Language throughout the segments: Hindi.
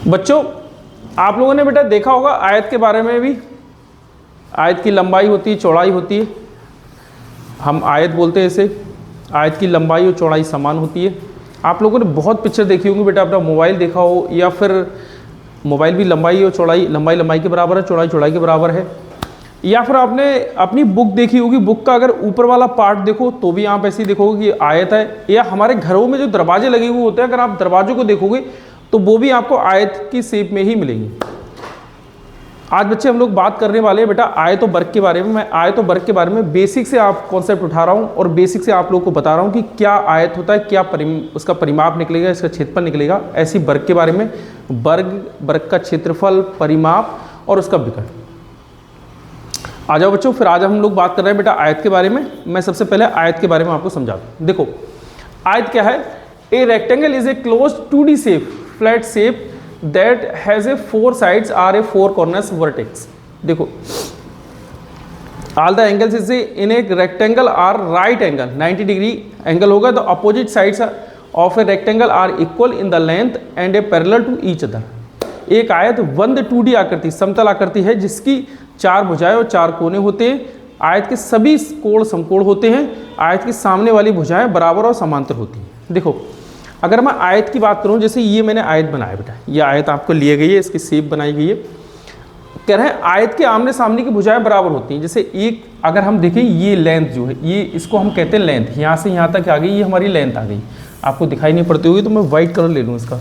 बच्चों आप लोगों ने बेटा देखा होगा आयत के बारे में भी, आयत की लंबाई होती है, चौड़ाई होती है, हम आयत बोलते हैं इसे। आयत की लंबाई और चौड़ाई समान होती है। आप लोगों ने बहुत पिक्चर देखी होंगी बेटा, अपना मोबाइल देखा हो, या फिर मोबाइल भी लंबाई और चौड़ाई, लंबाई लंबाई के बराबर है, चौड़ाई चौड़ाई के बराबर है। या फिर आपने अपनी बुक देखी होगी, बुक का अगर ऊपर वाला पार्ट देखो तो भी आप ऐसे ही देखोगे कि आयत है। या हमारे घरों में जो दरवाजे लगे हुए होते हैं, अगर आप दरवाजों को देखोगे तो वो भी आपको आयत की शेप में ही मिलेंगे। आज बच्चे हम लोग बात करने वाले हैं बेटा आयत और वर्ग के बारे में। मैं आयत और वर्ग के बारे में बेसिक से आप कॉन्सेप्ट उठा रहा हूं और बेसिक से आप लोग को बता रहा हूं कि क्या आयत होता है, क्या उसका परिमाप निकलेगा, इसका क्षेत्रफल निकलेगा। ऐसी वर्ग के बारे में, वर्ग का क्षेत्रफल, परिमाप और उसका विकर्ण। आ जाओ बच्चों, फिर आज हम लोग बात कर रहे हैं बेटा आयत के बारे में। मैं सबसे पहले आयत के बारे में आपको समझा दूं। देखो आयत क्या है? A rectangle is a closed 2D shape, flat shape that has a 4 sides are a 4 corners vertex। देखो all the angles is in a rectangle are right angle, 90 degree angle होगा। तो opposite sides of a rectangle are equal in the length and a parallel to each other. एक आयत वंद 2D आकृति, समतल आकृति है जिसकी 4 भुजाएं और 4 कोने होते हैं। आयत के सभी कोण समकोण होते हैं। आयत के सामने वाली भुजाएं बराबर और समांतर होती हैं। देखो अगर मैं आयत की बात करूं, जैसे ये मैंने आयत बनाया बेटा, ये आयत आपको लिए गई है, इसकी शेप बनाई गई है। कह रहे हैं आयत के आमने सामने की भुजाएं बराबर होती हैं। जैसे एक अगर हम देखें, ये लेंथ जो है, ये इसको हम कहते हैं लेंथ, यहाँ से यहाँ तक आ गई, ये हमारी लेंथ आ गई। आपको दिखाई नहीं पड़ती होगी तो मैं वाइट कलर ले लूँ इसका,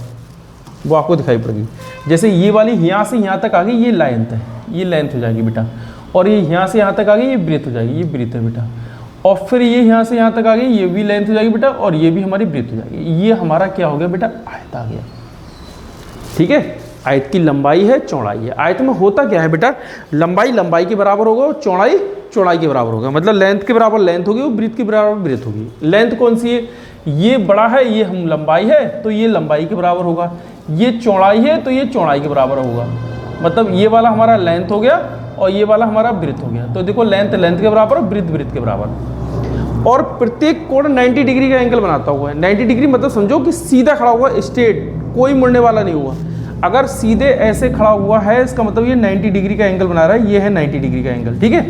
वो आपको दिखाई पड़ेगी। जैसे ये वाली यहाँ से यहाँ तक आ गई, ये लेंथ है, ये लेंथ हो जाएगी बेटा। और ये यहाँ से यहाँ तक आ गई, ये ब्रेथ हो जाएगी, ये ब्रेथ है बेटा। और फिर ये यहाँ से यहाँ तक आ गई, ये भी लेंथ हो जाएगी बेटा, और ये भी हमारी ब्रेथ हो जाएगी। ये हमारा क्या हो गया बेटा? आयत आ गया। ठीक है, आयत की लंबाई है, चौड़ाई है। आयत में होता क्या है बेटा? लंबाई लंबाई के बराबर होगा और चौड़ाई चौड़ाई के बराबर होगा। मतलब लेंथ के बराबर लेंथ होगी और ब्रेथ के बराबर ब्रेथ होगी। लेंथ कौन सी है? ये बड़ा है, ये हम लंबाई है तो ये लंबाई के बराबर होगा। ये चौड़ाई है तो ये चौड़ाई के बराबर होगा। मतलब ये वाला हमारा लेंथ हो गया और ये वाला हमारा ब्रेथ हो गया। तो देखो लेंथ लेंथ के बराबर और ब्रेथ ब्रेथ के बराबर। और प्रत्येक कोण 90 डिग्री का एंगल बनाता हुआ है। 90 डिग्री मतलब समझो कि सीधा खड़ा हुआ, स्ट्रेट, कोई मुड़ने वाला नहीं हुआ। अगर सीधे ऐसे खड़ा हुआ है, इसका मतलब ये 90 डिग्री का एंगल बना रहा है। ये है 90 डिग्री का एंगल। ठीक है,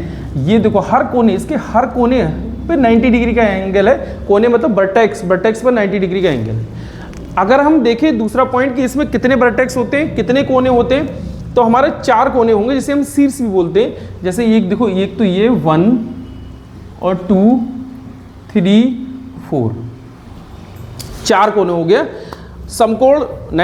ये देखो हर कोने, इसके हर कोने पे 90 डिग्री का एंगल है। कोने मतलब वर्टेक्स, वर्टेक्स पर 90 डिग्री का एंगल है। अगर हम देखें दूसरा पॉइंट कि इसमें कितने वर्टेक्स होते हैं, कितने कोने होते हैं, तो हमारे 4 कोने होंगे, जिसे हम शीर्ष भी बोलते हैं। जैसे एक देखो, एक तो ये 1 और 2 3 4, 4 कोने हो गया। समकोण,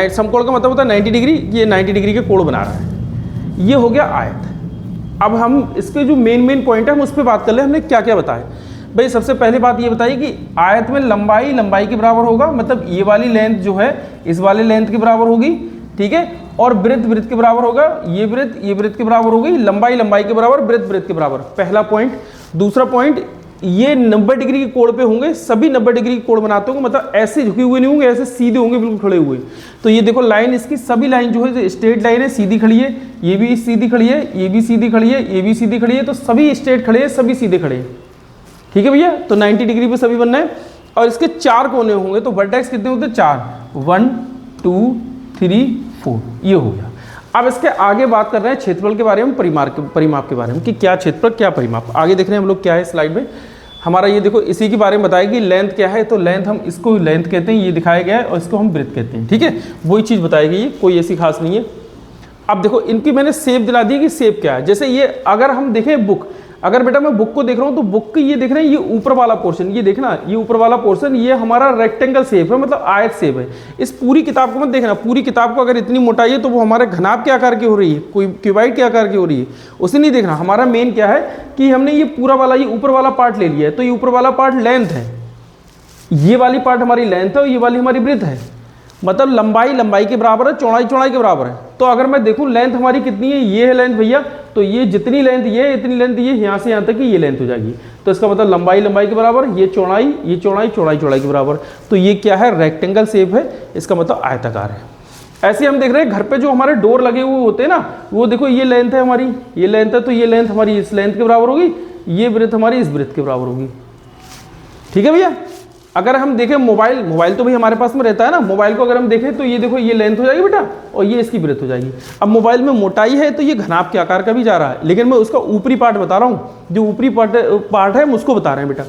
समकोण का मतलब होता है 90 डिग्री। ये 90 डिग्री के कोण बना रहा है। ये हो गया आयत। अब हम इसके जो मेन पॉइंट है हम उस पर बात कर ले। हमने क्या क्या बताया भाई? सबसे पहले बात ये बताई कि आयत में लंबाई लंबाई के बराबर होगा, मतलब ये वाली लेंथ जो है इस वाले लेंथ के बराबर होगी। ठीक है, और ब्रेथ ब्रेथ के बराबर होगा। ये ब्रेथ के बराबर होगी। लंबाई लंबाई के बराबर, ब्रेथ ब्रेथ के बराबर। पहला पॉइंट। दूसरा पॉइंट, ये 90 डिग्री के कोण पे होंगे। सभी 90 डिग्री के कोण बनाते होंगे, मतलब ऐसे झुके हुए नहीं होंगे, ऐसे सीधे होंगे, बिल्कुल खड़े हुए। तो ये देखो लाइन, इसकी सभी लाइन जो है स्ट्रेट लाइन है, सीधी खड़ी है। ये भी सीधी खड़ी है, ये भी सीधी खड़ी है, ये भी सीधी खड़ी है। तो सभी स्ट्रेट खड़े हैं, सभी सीधे खड़े हैं। ठीक है भैया, तो 90 डिग्री पे सभी बनना है। और इसके 4 कोने होंगे। तो वर्टेक्स कितने होते हैं? 4, 1 2 3 4, ये हो गया। अब इसके आगे बात कर रहे हैं क्षेत्रफल के बारे में, परिमाप के बारे में, कि क्या क्षेत्रफल क्या परिमाप। आगे देख रहे हैं हम लोग क्या है स्लाइड में हमारा। ये देखो इसी के बारे में बताया कि लेंथ क्या है। तो लेंथ हम इसको लेंथ कहते हैं, ये दिखाया गया है, और इसको हम ब्रेथ कहते हैं। ठीक है, वही चीज़ बताई गई है, कोई ऐसी खास नहीं है। अब देखो इनकी मैंने शेप दिला दी कि शेप क्या है। जैसे ये अगर हम देखें बुक, अगर बेटा मैं बुक को देख रहा हूँ तो बुक की ये देख रहे हैं, ये ऊपर वाला पोर्शन, ये देखना, ये ऊपर वाला पोर्शन ये हमारा रेक्टेंगल शेप है, मतलब आयत शेप है। इस पूरी किताब को मत देखना। पूरी किताब को अगर इतनी मोटाई है तो वो हमारे घनाभ के आकार की हो रही है, कोई क्यूबाइड के आकार की हो रही है, उसे नहीं देखना। हमारा मेन क्या है कि हमने ये पूरा वाला, ये ऊपर वाला पार्ट ले लिया है। तो ये ऊपर वाला पार्ट लेंथ है, ये वाली पार्ट हमारी लेंथ है और ये वाली हमारी ब्रेथ है। मतलब लंबाई लंबाई के बराबर है, चौड़ाई चौड़ाई के बराबर है। तो अगर मैं देखूं लेंथ हमारी कितनी है, ये है लेंथ भैया, तो ये जितनी लेंथ ये है, इतनी लेंथ ये, यहाँ से यहाँ तक की ये लेंथ हो जाएगी। तो इसका मतलब लंबाई लंबाई के बराबर, ये चौड़ाई चौड़ाई चौड़ाई के बराबर। तो ये क्या है? रेक्टेंगल शेप है, इसका मतलब आयताकार है। ऐसे हम देख रहे हैं घर पे जो हमारे डोर लगे हुए होते हैं ना, वो देखो ये लेंथ है हमारी, ये लेंथ है, तो ये लेंथ हमारी इस लेंथ के बराबर होगी, ये ब्रेथ हमारी इस ब्रेथ के बराबर होगी। ठीक है भैया, अगर हम देखें मोबाइल तो भाई हमारे पास में रहता है ना, मोबाइल को अगर हम देखें तो ये देखो ये लेंथ हो जाएगी बेटा और ये इसकी ब्रेथ हो जाएगी। अब मोबाइल में मोटाई है तो ये घनाभ के आकार का भी जा रहा है, लेकिन मैं उसका ऊपरी पार्ट बता रहा हूँ, जो ऊपरी पार्ट है हम उसको बता रहे हैं बेटा।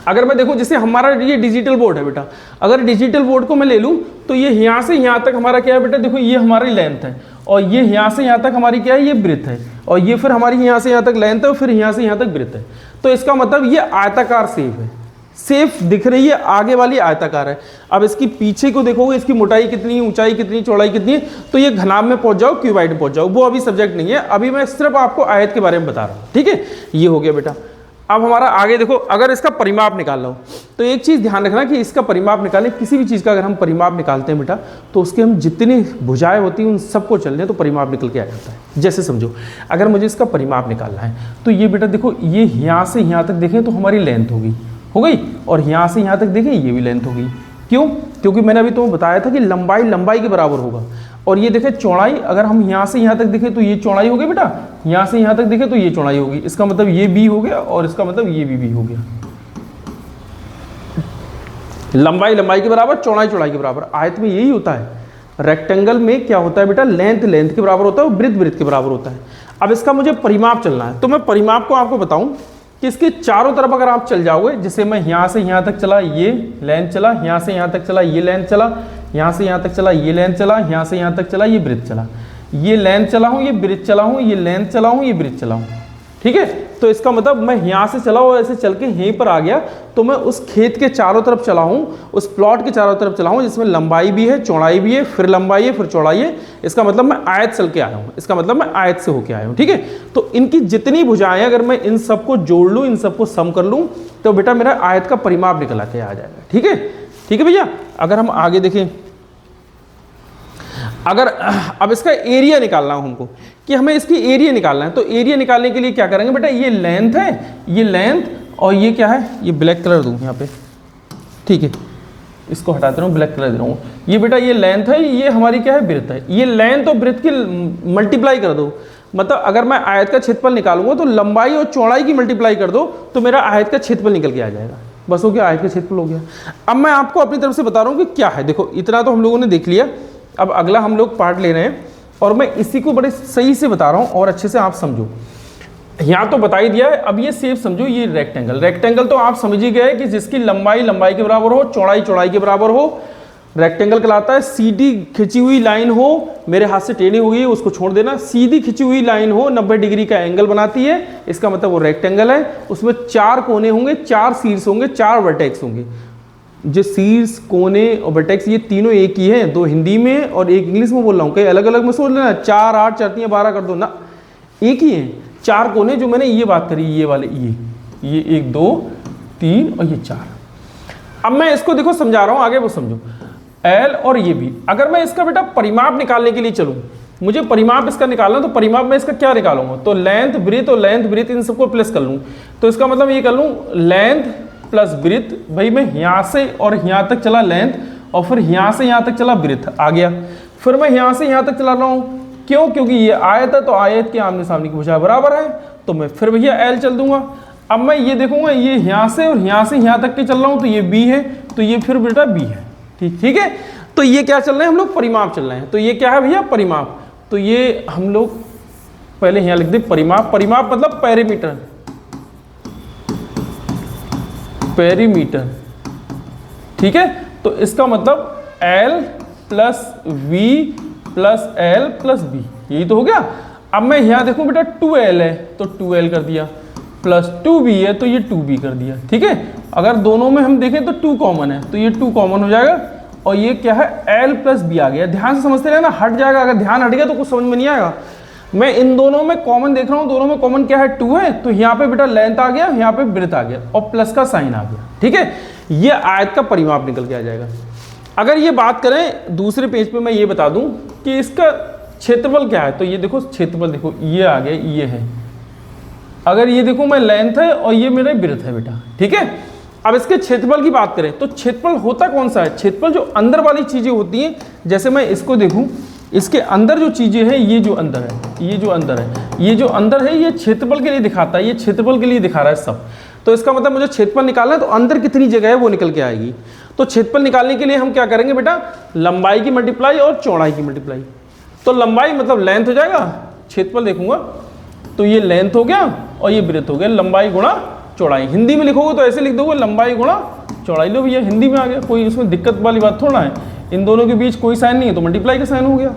अगर मैं देखूं जैसे हमारा ये डिजिटल बोर्ड है बेटा, अगर डिजिटल बोर्ड को मैं ले लूं तो ये यहाँ से यहाँ तक हमारा क्या है बेटा, देखो ये हमारी लेंथ है और ये यहाँ से यहाँ तक हमारी क्या है, ये ब्रेथ है, और ये फिर हमारी यहाँ से यहाँ तक लेंथ है और फिर यहाँ से यहाँ तक ब्रेथ है। तो इसका मतलब ये आयताकार शेप है, सेफ दिख रही है, आगे वाली आयताकार है। अब इसकी पीछे को देखोगे, इसकी मोटाई कितनी, ऊंचाई कितनी, चौड़ाई कितनी है, तो ये घनाभ में पहुंच जाओ, क्यूबाइड में पहुंच जाओ, वो अभी सब्जेक्ट नहीं है, अभी मैं सिर्फ आपको आयत के बारे में बता रहा हूँ। ठीक है, ये हो गया बेटा। अब हमारा आगे देखो, अगर इसका परिमाप निकालना हो तो एक चीज़ ध्यान रखना कि इसका परिमाप निकालें, किसी भी चीज़ का अगर हम परिमाप निकालते हैं बेटा तो उसके हम जितनी भुजाएं होती हैं उन सबको चलने तो परिमाप निकल के आ जाता है। जैसे समझो अगर मुझे इसका परिमाप निकालना है तो ये बेटा देखो, ये यहाँ से यहाँ तक देखें तो हमारी लेंथ हो गई और यहाँ से यहाँ तक देखें ये भी लेंथ होगी। क्यों? क्योंकि मैंने अभी तुम्हें बताया था कि लंबाई लंबाई के बराबर होगा, और ये देखें चौड़ाई, अगर हम यहाँ से यहाँ तक देखें तो ये चौड़ाई होगी बेटा, यहाँ से यहाँ तक देखें तो ये चौड़ाई होगी, इसका मतलब ये बी हो गया और इसका मतलब ये भी हो गया। लंबाई लंबाई के बराबर, चौड़ाई चौड़ाई के बराबर। आयत में यही होता है। रेक्टेंगल में क्या होता है बेटा, लेंथ लेंथ के बराबर होता है और ब्रेथ ब्रेथ के बराबर होता है। अब इसका मुझे परिमाप चलना है तो मैं परिमाप को आपको बताऊं कि इसके चारों तरफ अगर आप चल जाओगे, जैसे मैं यहाँ से यहाँ तक चला ये लेंथ चला, यहाँ से यहाँ तक चला ये लेंथ चला, यहाँ से यहाँ तक चला ये लेंथ चला, यहाँ से यहाँ तक चला ये ब्रेथ चला, ये लेंथ चला हूँ, ये ब्रेथ चला हूँ, ये लेंथ चला हूँ, ये ब्रेथ चला हूँ। ठीक है, तो इसका मतलब मैं यहाँ से चला और ऐसे चल के यहीं पर आ गया, तो मैं उस खेत के चारों तरफ चला हूँ, उस प्लॉट के चारों तरफ चला हूँ, जिसमें लंबाई भी है, चौड़ाई भी है, फिर लंबाई है, फिर चौड़ाई है। इसका मतलब मैं आयत चल के आया हूँ, इसका मतलब मैं आयत से होके आया हूँ। ठीक है, तो इनकी जितनी भुजाएं अगर मैं इन सबको जोड़ लूँ, इन सबको सम कर लूँ, तो बेटा मेरा आयत का परिमाप निकल के आ जाएगा। ठीक है भैया। अगर हम आगे देखें, अगर अब इसका एरिया निकालना हो हमको कि हमें इसकी एरिया निकालना है, तो एरिया निकालने के लिए क्या करेंगे बेटा, ये लेंथ है, ये लेंथ और ये क्या है, ये ब्लैक कलर दूँ यहाँ पे। ठीक है, इसको हटाते रहूँ, ब्लैक कलर दे रहा हूँ। ये बेटा ये लेंथ है, ये हमारी क्या है, ब्रेथ है। ये लेंथ और ब्रेथ की मल्टीप्लाई कर दो, मतलब अगर मैं आयत का क्षेत्रफल निकालूंगा तो लंबाई और चौड़ाई की मल्टीप्लाई कर दो तो मेरा आयत का क्षेत्रफल निकल के आ जाएगा। बस हो गया, आयत का क्षेत्रफल हो गया। अब मैं आपको अपनी तरफ से बता रहा हूँ कि क्या है। देखो इतना तो हम लोगों ने देख लिया, अब अगला हम लोग पार्ट ले रहे हैं और मैं इसी को बड़े सही से बता रहा हूँ और अच्छे से आप समझो। यहाँ तो बता ही दिया है, अब ये सेफ समझो। ये रेक्टेंगल तो आप समझ ही गए कि जिसकी लंबाई लंबाई के बराबर हो, चौड़ाई चौड़ाई के बराबर हो, रेक्टेंगल कहलाता है। सीधी खिंची हुई लाइन हो, मेरे हाथ से टेढ़ी हुई है उसको छोड़ देना, सीधी खिंची हुई लाइन हो, 90 डिग्री का एंगल बनाती है, इसका मतलब वो रेक्टेंगल है। उसमें 4 कोने होंगे, 4 शीर्ष होंगे, 4 वर्टेक्स होंगे। जो शीर्ष, कोने और वर्टेक्स ये तीनों एक ही हैं, 2 हिंदी में और 1 इंग्लिश में बोल रहा हूँ, कहीं अलग अलग में सोच लेना 4 8 4 3 12 कर दो ना, एक ही हैं। 4 कोने जो मैंने ये बात करी, ये वाले ये 1 2 3 और ये 4। अब मैं इसको देखो समझा रहा हूँ, आगे वो समझो। एल और ये भी, अगर मैं इसका बेटा परिमाप निकालने के लिए चलूँ, मुझे परिमाप इसका निकालना, तो परिमाप में इसका क्या निकालूंगा, तो लेंथ ब्रेथ और लेंथ ब्रेथ इन सबको प्लस कर लूँ। तो इसका मतलब ये कर लूँ लेंथ प्लस ब्रेथ, भाई मैं यहाँ से और यहाँ तक चला लेंथ और फिर यहाँ से यहाँ तक चला ब्रेथ आ गया, फिर मैं यहाँ से यहाँ तक चला रहा हूँ। क्यों? क्योंकि ये आयत है तो आयत के आमने सामने की भुजा बराबर है, तो मैं फिर भैया एल चल दूंगा। अब मैं ये देखूंगा, ये यहाँ से और यहाँ से यहाँ तक के चल रहा हूँ, तो ये बी है, तो ये फिर बेटा बी है। ठीक है, तो ये क्या चल रहे हैं हम लोग, परिमाप चल रहे हैं। तो ये क्या है भैया, परिमाप। तो ये हम लोग पहले यहाँ लिख दे परिमाप। परिमाप मतलब पेरीमीटर, पेरीमीटर। ठीक है, तो इसका मतलब L plus V plus L plus B, यही तो हो गया। अब मैं यहाँ देखूं बेटा 2L है तो 2L कर दिया, प्लस 2B है तो ये 2B कर दिया। ठीक है, अगर दोनों में हम देखें तो 2 कॉमन है तो ये 2 कॉमन हो जाएगा और ये क्या है, L प्लस B आ गया। ध्यान से समझते रहना, हट जाएगा, अगर ध्यान हट गया तो कुछ समझ में नहीं आएगा। मैं इन दोनों में कॉमन देख रहा हूँ, दोनों में कॉमन क्या है, 2 है, तो यहाँ पे बेटा लेंथ आ गया, यहाँ पे ब्रेथ आ गया और प्लस का साइन आ गया। ठीक है, ये आयत का परिमाप निकल के आ जाएगा। अगर ये बात करें दूसरे पेज पे, मैं ये बता दूं कि इसका क्षेत्रफल क्या है, तो ये देखो क्षेत्रफल, देखो ये आ गया, ये है। अगर ये देखो मैं लेंथ है और ये मेरा ब्रेथ है बेटा। ठीक है, अब इसके क्षेत्रफल की बात करें तो क्षेत्रफल होता कौन सा है, क्षेत्रफल जो अंदर वाली चीजें होती हैं। जैसे मैं इसको देखूं, इसके अंदर जो चीजें हैं, ये जो अंदर है, ये जो अंदर है, ये जो अंदर है, ये क्षेत्रफल के लिए दिखाता है, ये क्षेत्रफल के लिए दिखा रहा है सब। तो इसका मतलब मुझे क्षेत्रफल निकालना है, तो अंदर कितनी जगह है वो निकल के आएगी। तो क्षेत्रफल निकालने के लिए हम क्या करेंगे बेटा, लंबाई की मल्टीप्लाई और चौड़ाई की मल्टीप्लाई। तो लंबाई मतलब लेंथ हो जाएगा, क्षेत्रफल देखूंगा तो ये लेंथ हो गया और ये ब्रेथ हो गया, लंबाई गुणा चौड़ाई। हिंदी में लिखोगे तो ऐसे लिख दोगे लंबाई गुणा चौड़ाई। लो भैया हिंदी में आ गया, कोई इसमें दिक्कत वाली बात थोड़ा है, इन दोनों के बीच कोई साइन नहीं है तो मल्टीप्लाई का साइन हो गया।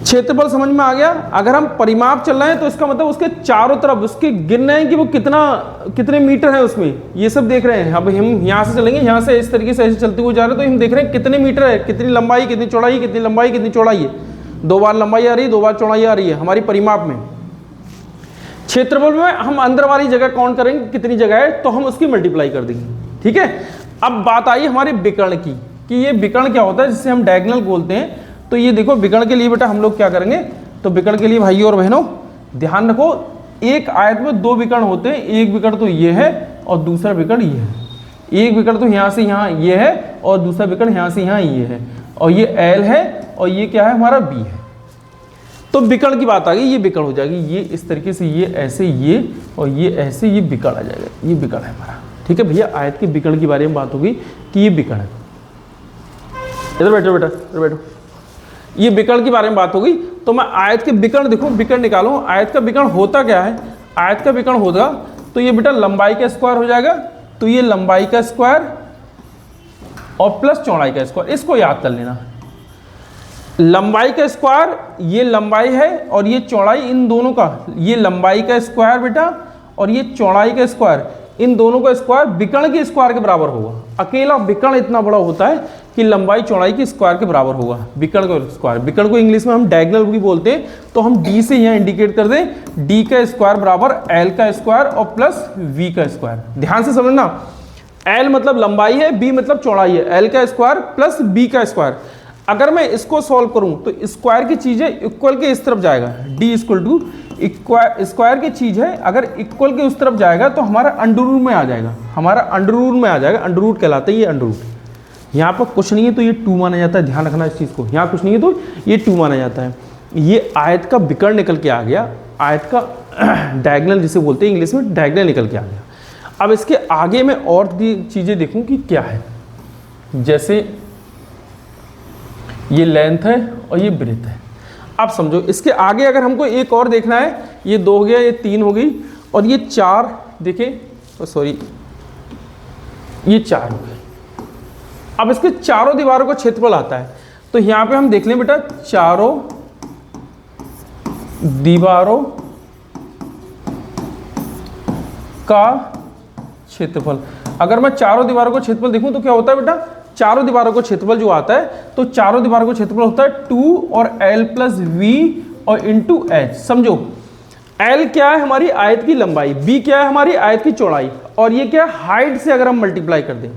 क्षेत्रफल समझ में आ गया। अगर हम परिमाप चल रहे हैं तो इसका मतलब उसके चारों तरफ उसके गिनना है कि वो कितने मीटर है उसमें, ये सब देख रहे हैं। अब हम यहाँ से चलेंगे, यहाँ से इस तरीके से ऐसे चलते हुए जा रहे हैं तो हम देख रहे हैं कितने मीटर है, कितनी लंबाई, कितनी चौड़ाई, कितनी लंबाई, कितनी चौड़ाई है। 2 बार लंबाई आ रही है, 2 बार चौड़ाई आ रही है हमारी परिमाप में। क्षेत्रफल में हम अंदर वाली जगह काउंट करेंगे कितनी जगह है, तो हम उसकी मल्टीप्लाई कर देंगे। ठीक है, अब बात आई हमारे विकर्ण की, कि ये विकर्ण क्या होता है, जिसे हम डायगोनल बोलते हैं। तो ये देखो विकर्ण के लिए बेटा हम लोग क्या करेंगे, तो विकर्ण के लिए भाइयों और बहनों ध्यान रखो, एक आयत में 2 विकर्ण होते हैं। एक विकर्ण तो ये है और दूसरा विकर्ण ये है। एक विकर्ण तो यहाँ से यहाँ ये है और दूसरा विकर्ण यहाँ से यहाँ ये है, और ये L है और ये क्या है हमारा B है। तो विकर्ण की बात आ गई, ये विकर्ण हो जाएगी, ये इस तरीके से, ये ऐसे, ये और ये ऐसे, ये विकर्ण आ जाएगा, ये विकर्ण है हमारा। ठीक है भैया, आयत के विकर्ण के बारे में बात होगी कि ये विकर्ण है। इधर बैठो बेटा, इधर बैठो। ये विकर्ण के बारे में बात होगी, तो मैं आयत के विकर्ण देखो, विकर्ण निकालूं। आयत का विकर्ण होता क्या है, आयत का विकर्ण होगा तो ये बेटा लंबाई का स्क्वायर हो जाएगा, तो ये लंबाई का स्क्वायर और प्लस चौड़ाई का स्क्वायर, इसको याद कर लेना। लंबाई का स्क्वायर, ये लंबाई है और ये चौड़ाई, इन दोनों का, ये लंबाई का स्क्वायर बेटा और ये चौड़ाई का स्क्वायर, इन दोनों का स्क्वायर विकर्ण के स्क्वायर के बराबर होगा। अकेला विकर्ण इतना बड़ा होता है कि लंबाई चौड़ाई के स्क्वायर के बराबर होगा, विकर्ण का स्क्वायर। विकर्ण को इंग्लिश में हम डायगोनल भी बोलते हैं, तो हम डी से यहाँ इंडिकेट कर दें, डी का स्क्वायर बराबर एल का स्क्वायर और प्लस वी का स्क्वायर। ध्यान से समझना, एल मतलब लंबाई है, बी मतलब चौड़ाई है, एल का स्क्वायर प्लस बी का स्क्वायर। अगर मैं इसको सॉल्व करूं तो स्क्वायर की चीज है, इक्वल के इस तरफ जाएगा, डी इक्वल टू स्क्वायर की चीज है, अगर इक्वल के उस तरफ जाएगा तो हमारा अंडर रूट में आ जाएगा, हमारा अंडर रूट में आ जाएगा। अंडर रूट कहलाता है ये अंडर रूट। यहाँ पर कुछ नहीं है तो ये 2 माना जाता है, ध्यान रखना इस चीज़ को। यहाँ कुछ नहीं है तो ये 2 माना जाता है। ये आयत का विकर्ण निकल के आ गया, आयत का डायगोनल जिसे बोलते हैं इंग्लिश में, डायगोनल निकल के आ गया। अब इसके आगे मैं और भी चीज़ें देखूँ कि क्या है, जैसे ये लेंथ है और ये ब्रेथ है। अब समझो इसके आगे अगर हमको एक और देखना है, ये 2 हो गया, ये 3 हो गई और ये 4, देखें सॉरी ये 4 हो गए। अब इसके चारों दीवारों का क्षेत्रफल आता है, तो यहाँ पे हम देख लें बेटा, चारों दीवारों का क्षेत्रफल। अगर मैं चारों दीवारों का क्षेत्रफल देखूं तो क्या होता है बेटा, चारों दीवारों का क्षेत्रफल जो आता है, तो चारों दीवारों का क्षेत्रफल होता है 2 और L प्लस V और इंटू H। समझो L क्या है हमारी आयत की लंबाई, B क्या है हमारी आयत की चौड़ाई, और ये क्या है हाइट से अगर हम मल्टीप्लाई कर दें।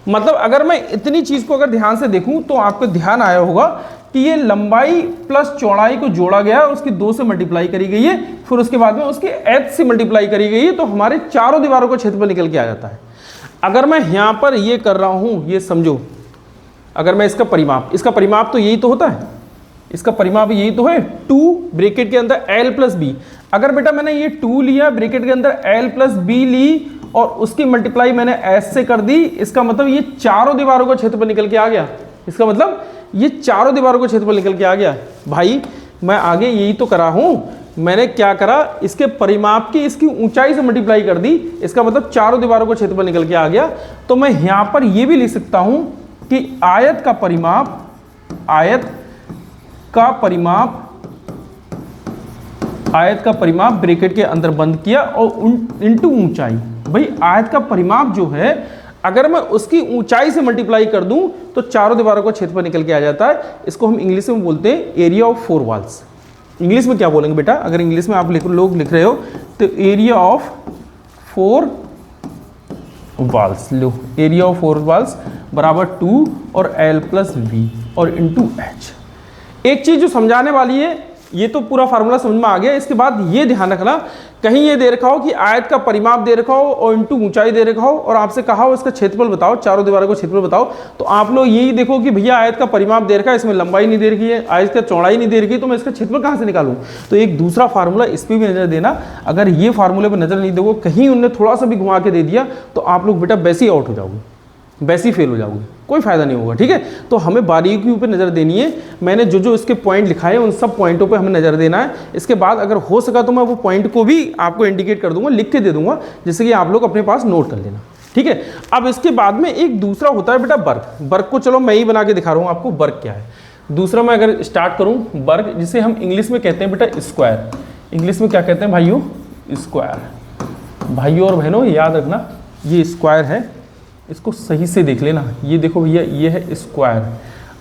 मतलब अगर मैं इतनी चीज को अगर ध्यान से देखूं तो आपको ध्यान आया होगा कि ये लंबाई प्लस चौड़ाई को जोड़ा गया है, उसकी 2 से मल्टीप्लाई करी गई है, फिर उसके बाद में उसके H से मल्टीप्लाई करी गई है, तो हमारे चारों दीवारों का क्षेत्रफल निकल के आ जाता है। अगर मैं यहाँ पर ये कर रहा हूँ, ये समझो, अगर मैं इसका परिमाप तो यही तो होता है, इसका परिमाप यही तो है, 2 ब्रैकेट के अंदर L प्लस B। अगर बेटा मैंने ये 2 लिया ब्रैकेट के अंदर L प्लस B ली और उसकी मल्टीप्लाई मैंने S से कर दी, इसका मतलब ये चारों दीवारों का क्षेत्रफल निकल के आ गया। इसका मतलब ये चारों दीवारों का क्षेत्रफल निकल के आ गया। भाई मैं आगे यही तो करा हूँ, मैंने क्या करा, इसके परिमाप की इसकी ऊंचाई से मल्टीप्लाई कर दी, इसका मतलब चारों दीवारों का क्षेत्रफल निकल के आ गया। तो मैं यहाँ पर ये भी लिख सकता हूँ कि आयत का परिमाप ब्रैकेट के अंदर बंद किया और इंटू ऊंचाई। भाई आयत का परिमाप जो है अगर मैं उसकी ऊंचाई से मल्टीप्लाई कर दूं तो चारों दीवारों का क्षेत्रफल निकल के आ जाता है। इसको हम इंग्लिश में बोलते हैं एरिया ऑफ 4 वॉल्स। इंग्लिश में क्या बोलेंगे बेटा, अगर इंग्लिश में आप लोग लिख रहे हो तो area of 4 walls. Low area of 4 walls बराबर 2 और L प्लस V और इंटू H। एक चीज जो समझाने वाली है ये तो पूरा फार्मूला समझ में आ गया। इसके बाद ये ध्यान रखना, कहीं ये दे रखा हो कि आयत का परिमाप दे रखा हो और इंटू ऊंचाई दे रखा हो और आपसे कहा हो इसका क्षेत्रफल बताओ, चारों दीवारों को क्षेत्रफल बताओ, तो आप लोग यही देखो कि भैया आयत का परिमाप दे रखा है, इसमें लंबाई नहीं दे रखी है, आयत का चौड़ाई नहीं दे रखी है, तो मैं इसका क्षेत्रफल कहाँ से निकालूं। तो एक दूसरा फार्मूला इस पर भी नजर देना। अगर ये फार्मूले पर नजर नहीं दोगे, कहीं उनने थोड़ा सा भी घुमा के दे दिया, तो आप लोग बेटा वैसे ही आउट हो जाओगे, वैसे ही फेल हो जाओगे, कोई फायदा नहीं होगा। ठीक है, तो हमें बारीकियों पे नज़र देनी है। मैंने जो जो इसके पॉइंट लिखाए उन सब पॉइंटों पे हमें नज़र देना है। इसके बाद अगर हो सका तो मैं वो पॉइंट को भी आपको इंडिकेट कर दूंगा, लिख के दे दूंगा, जिससे कि आप लोग अपने पास नोट कर लेना। ठीक है, अब इसके बाद में एक दूसरा होता है बेटा वर्ग। वर्ग को चलो मैं ही बना के दिखा रहा हूँ आपको वर्ग क्या है। दूसरा मैं अगर स्टार्ट करूँ, वर्ग जिसे हम इंग्लिश में कहते हैं बेटा स्क्वायर। इंग्लिश में क्या कहते हैं भाइयों, स्क्वायर। भाइयों और बहनों याद रखना, ये स्क्वायर है, इसको सही से देख लेना। ये देखो भैया, ये है स्क्वायर।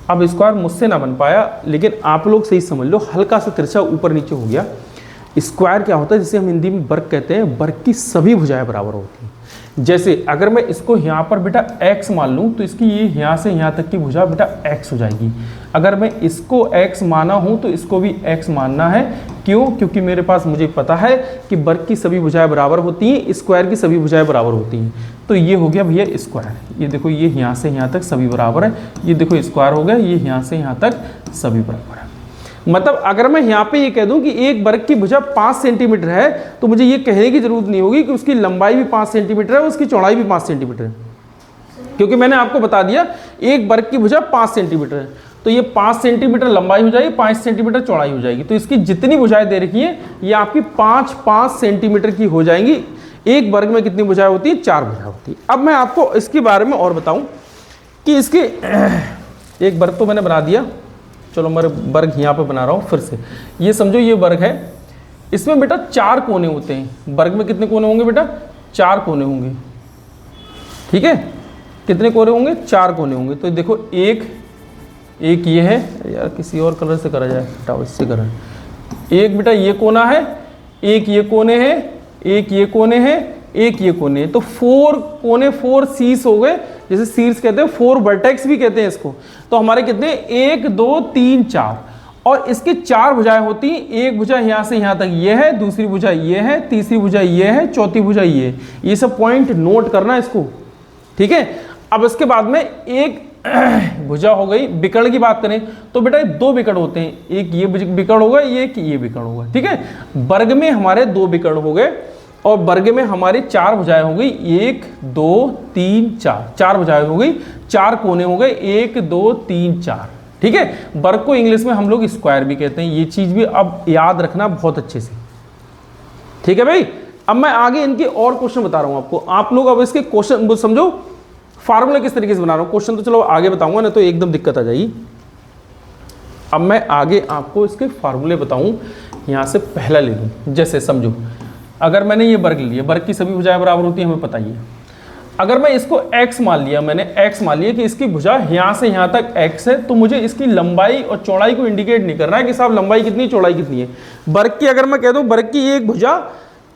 अब स्क्वायर मुझसे ना बन पाया, लेकिन आप लोग सही समझ लो, हल्का सा तिरछा ऊपर नीचे हो गया। स्क्वायर क्या होता है, जिसे हम हिंदी में वर्ग कहते हैं। वर्ग की सभी भुजाएं बराबर होती हैं। जैसे अगर मैं इसको यहाँ पर बेटा x मान लूँ, तो इसकी ये यहाँ से यहाँ तक की भुजा बेटा x हो जाएगी। अगर मैं इसको x माना हूँ तो इसको भी x मानना है। क्यों? क्योंकि मेरे पास, मुझे पता है कि वर्ग की सभी भुजाएं बराबर होती हैं, स्क्वायर की सभी भुजाएं बराबर होती हैं। तो ये हो गया भैया स्क्वायर। ये देखो, ये यहाँ से यहाँ तक सभी बराबर है। ये देखो स्क्वायर हो गया, ये यहाँ से यहाँ तक सभी बराबर है। मतलब अगर मैं यहाँ पे ये कह दूं कि एक वर्ग की भुजा 5 सेंटीमीटर है, तो मुझे ये कहने की जरूरत नहीं होगी कि उसकी लंबाई भी 5 सेंटीमीटर है, उसकी चौड़ाई भी 5 सेंटीमीटर है, क्योंकि मैंने आपको बता दिया एक वर्ग की भुजा 5 सेंटीमीटर है। तो ये 5 सेंटीमीटर लंबाई हो जाएगी, 5 सेंटीमीटर चौड़ाई हो जाएगी। तो इसकी जितनी भुजाएं दे रखी हैं, ये आपकी 5-5 सेंटीमीटर की हो जाएंगी। एक वर्ग में कितनी भुजाएं होती हैं? 4 भुजाएं होती हैं। अब मैं आपको इसके बारे में और बताऊं कि इसके एक वर्ग तो मैंने बना दिया, चलो मैं वर्ग यहाँ पे बना रहा हूँ फिर से। ये समझो ये वर्ग है, इसमें बेटा 4 कोने होते हैं। वर्ग में कितने कोने होंगे बेटा? 4 कोने होंगे। ठीक है, कितने कोने होंगे? 4 कोने होंगे। तो देखो एक ये है, यार किसी और कलर से करा जाए, हटाओ इससे करा। एक बेटा ये कोना है, एक ये कोने है, एक ये कोने है, एक ये कोने है। तो 4 कोने, 4 शीर्ष हो गए, जैसे शीर्ष कहते हैं, 4 वर्टेक्स भी कहते हैं इसको। तो हमारे कितने? 1 2 3 4, और इसकी 4 भुजाएं होती हैं। एक भुजा यहाँ से यहाँ तक ये है, दूसरी भुजा ये है, तीसरी भुजा ये है, चौथी भुजा ये है। ये सब पॉइंट नोट करना इसको। ठीक है, अब इसके बाद में एक भुजा हो गई। विकर्ण की बात करें तो बेटा 2 विकर्ण होते हैं, एक ये विकर्ण होगा, एक ये विकर्ण होगा। ठीक है, वर्ग में हमारे 2 विकर्ण हो गए और वर्ग में हमारी 4 भुजाएं हो गई। 1 2 3 4, 4 भुजाएं हो गई, 4 कोने हो गए, 1 2 3 4। ठीक है, वर्ग को इंग्लिश में हम लोग स्क्वायर भी कहते हैं। ये चीज भी अब याद रखना बहुत अच्छे से। ठीक है भाई, अब मैं आगे इनके और क्वेश्चन बता रहा हूं आपको। आप लोग अब इसके क्वेश्चन समझो, फार्मूला किस तरीके से बना रहा हूं। क्वेश्चन तो चलो आगे बताऊंगा, नहीं तो एकदम दिक्कत आ जाएगी। अब मैं आगे आपको इसके फार्मूले बताऊं, यहां से पहला ले लूं। जैसे समझो, अगर मैंने ये वर्ग लिया, वर्ग की सभी भुजाएं बराबर होती हैं, हमें पता ही है। अगर मैं इसको x मान लिया, मैंने x मान लिया कि इसकी भुजा यहाँ से यहाँ तक x है, तो मुझे इसकी लंबाई और चौड़ाई को इंडिकेट नहीं करना है कि साहब लंबाई कितनी, चौड़ाई कितनी है। वर्ग की अगर मैं कह दूं वर्ग की एक भुजा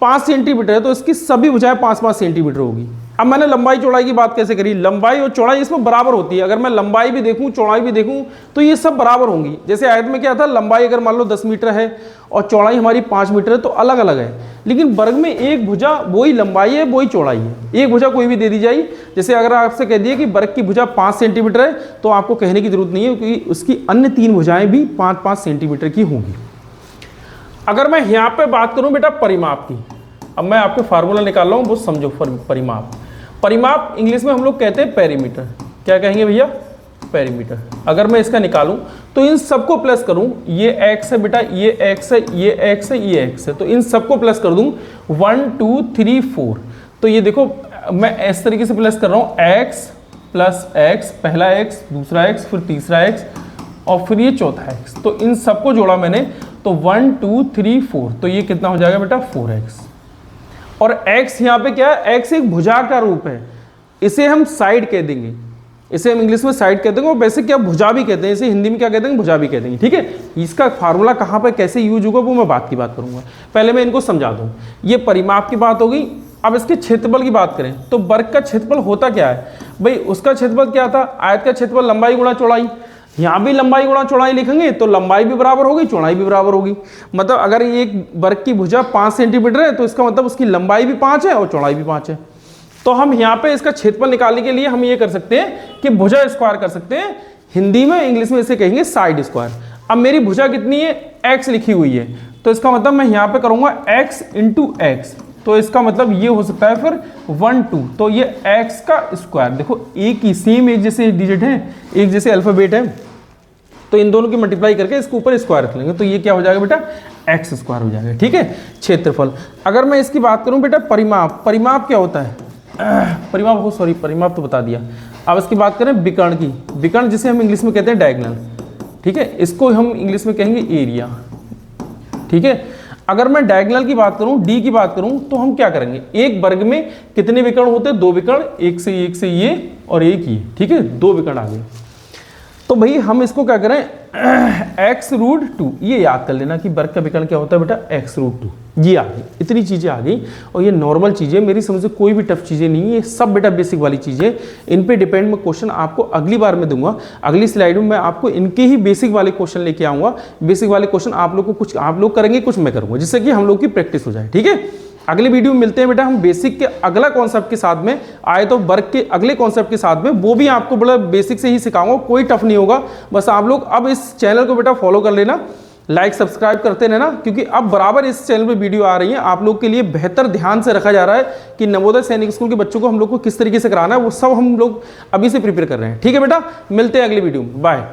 5 सेंटीमीटर है, तो इसकी सभी भुजाएं 5-5 सेंटीमीटर होगी। अब मैंने लंबाई चौड़ाई की बात कैसे करी? लंबाई और चौड़ाई इसमें बराबर होती है। अगर मैं लंबाई भी देखूं, चौड़ाई भी देखूं, तो ये सब बराबर होंगी। जैसे आयत में क्या था, लंबाई अगर मान लो 10 मीटर है और चौड़ाई हमारी 5 मीटर है, तो अलग अलग है। लेकिन वर्ग में एक भुजा वही लंबाई है, वही चौड़ाई है। एक भुजा कोई भी दे दी जाए। जैसे अगर आपसे कह दिया कि वर्ग की भुजा 5 सेंटीमीटर है, तो आपको कहने की जरूरत नहीं है, क्योंकि उसकी अन्य 3 भुजाएं भी 5-5 सेंटीमीटर की होंगी। अगर मैं यहाँ पे बात करूँ बेटा परिमाप की, अब मैं आपको फार्मूला निकाल रहा हूँ, वो समझो। परिमाप, परिमाप इंग्लिश में हम लोग कहते हैं पेरीमीटर। क्या कहेंगे भैया? पेरीमीटर। अगर मैं इसका निकालूं तो इन सबको प्लस करूं, ये x है बेटा, ये x है, ये x है, ये x है, तो इन सबको प्लस कर दूं 1 2 3 4। तो ये देखो मैं इस तरीके से प्लस कर रहा हूं, x प्लस x, पहला x, दूसरा x, फिर तीसरा x और फिर ये चौथा x। तो इन सबको जोड़ा मैंने, तो 1 2 3 4, तो ये कितना हो जाएगा बेटा? 4x। और x यहाँ पे क्या है? x एक भुजा का रूप है, इसे हम साइड कह देंगे, इसे हम इंग्लिश में साइड कहते हैं, और वैसे क्या भुजा भी कहते हैं, इसे हिंदी में क्या कहते हैं? भुजा भी कहते हैं। ठीक है, इसका फार्मूला कहाँ पर कैसे यूज होगा वो मैं बात करूंगा। पहले मैं इनको समझा दूं। ये परिमाप की बात हो गई। अब इसके क्षेत्रफल की बात करें तो वर्ग का क्षेत्रफल होता क्या है भाई? उसका क्षेत्रफल क्या था? आयत का क्षेत्रफल लंबाई गुणा चौड़ाई। यहाँ भी लंबाई गुणा चौड़ाई लिखेंगे तो लंबाई भी बराबर होगी, चौड़ाई भी बराबर होगी। मतलब अगर एक वर्ग की भुजा 5 सेंटीमीटर है तो इसका मतलब उसकी लंबाई भी 5 है और चौड़ाई भी 5 है। तो हम यहाँ पे इसका क्षेत्रफल निकालने के लिए हम ये कर सकते हैं कि भुजा स्क्वायर कर सकते हैं, हिंदी में इंग्लिश में इसे कहेंगे साइड स्क्वायर। अब मेरी भुजा कितनी है, x लिखी हुई है, तो इसका मतलब मैं यहाँ पे करूँगा x इंटू एक्स, तो इसका मतलब ये हो सकता है फिर 1 2, तो ये x का स्क्वायर। देखो एक ही सेम एक जैसे डिजिट है, एक जैसे अल्फाबेट है, तो इन दोनों की मल्टीप्लाई करके इसके ऊपर स्क्वायर रख लेंगे, तो ये क्या हो जाएगा बेटा, x स्क्वायर हो जाएगा। ठीक है, क्षेत्रफल। अगर मैं इसकी बात करूं बेटा परिमाप, परिमाप क्या होता है, परिमाप हो, सॉरी परिमाप तो बता दिया। अब इसकी बात करें विकर्ण की, विकर्ण जिसे हम इंग्लिश में कहते हैं डायगोनल। ठीक है, इसको हम इंग्लिश में कहेंगे एरिया। ठीक है, अगर मैं डायगोनल की बात करूं, डी की बात करूं, तो हम क्या करेंगे, एक वर्ग में कितने विकर्ण होते हैं, 2 विकर्ण, एक से ये और एक ये। ठीक है, 2 विकर्ण आ गए। तो भाई हम इसको क्या करें, x√2, ये याद कर लेना कि वर्ग का विकर्ण क्या होता है बेटा, x√2। ये आ गई, इतनी चीज़ें आ गई, और ये नॉर्मल चीज़ें, मेरी समझ से कोई भी टफ चीज़ें नहीं है, ये सब बेटा बेसिक वाली चीज़ें। इन पे डिपेंड मैं क्वेश्चन आपको अगली बार में दूंगा, अगली स्लाइड में मैं आपको इनके ही बेसिक वाले क्वेश्चन लेके आऊँगा। बेसिक वाले क्वेश्चन आप लोग को कुछ आप लोग करेंगे, कुछ मैं करूँगा, जिससे कि हम लोग की प्रैक्टिस हो जाए। ठीक है, अगले वीडियो में मिलते हैं बेटा हम बेसिक के अगला कॉन्सेप्ट के साथ में, आए तो वर्ग के अगले कॉन्सेप्ट के साथ में, वो भी आपको बड़ा बेसिक से ही सिखाऊंगा, कोई टफ नहीं होगा। बस आप लोग अब इस चैनल को बेटा फॉलो कर लेना, लाइक सब्सक्राइब करते रहना, क्योंकि अब बराबर इस चैनल पे वीडियो आ रही है, आप लोग के लिए बेहतर ध्यान से रखा जा रहा है कि नवोदय सैनिक स्कूल के बच्चों को हम लोग को किस तरीके से कराना है, वो सब हम लोग अभी से प्रिपेयर कर रहे हैं। ठीक है बेटा, मिलते हैं अगली वीडियो में, बाय।